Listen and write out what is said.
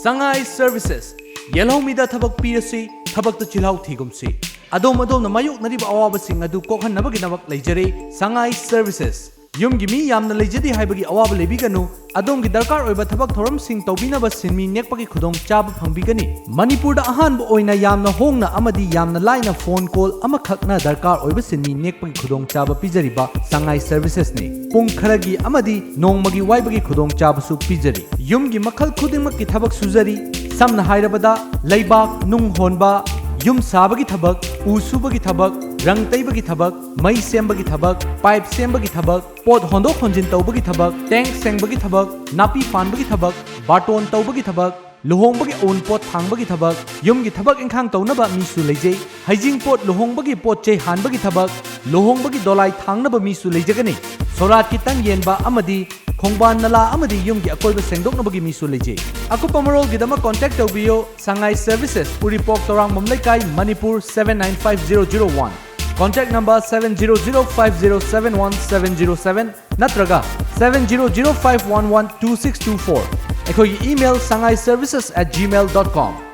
Sangai Services Yellow Mida Tabak PSC Tabak the Chilau Tigumsi Adom Mayuk Nariba Awabasing Adu Kohan Nabaginabak Lejere Sangai Services Yum Gimi Yam the Lejedi Hibagi Awabale Biganu Adom Gidarkar over Tabak Thorum Sing Tobina Basinmi Nekpaki Kudong Chab Pambigani Manipur the Ahan Oina Yamna Hongna Amadi Yamna Line of phone call Amakakna Darkar over Sinmi Nekpaki Kudong Chaba Pijariba Sangai Services ni Pung Karagi Amadi Nong Magi Waibagi Kudong Chabasu Pijari Yum Gimakal Kudimaki Tabak Suzari Samna Hairabada Laibak Nung Honba Yum Sabagi Tabak Usubagi Tabak Rang Taibagi Tabak Mai Sembagi Tabak Pipe Sembagi Tabak Pot Hondo Honjin Taubagi Tabak Tank Sengbagi Tabak Napi Fanbagi Tabak Baton Taubagi Tabak Luhongbagi Own Pot Hangbagi Tabak Yumgi Tabak and Kang Taunaba Misu Leje Hijing Pot Luhongbagi Pot Che Hanbagi Tabak Luhongbagi Dolai Tangnaba Misu Lejagani Sorat Kitang Yenba Amadi Khongban Nala Amadi Yumgi Akoiba Sengdok Nabagi Misu Leje Aku Pamarol Gidama contact Obio Sangai Services Uripok Tourangbam Leikai Manipur 795001 Contact number 700507177 Natraga 700511264 Ekoi email sangaiservices@gmail.com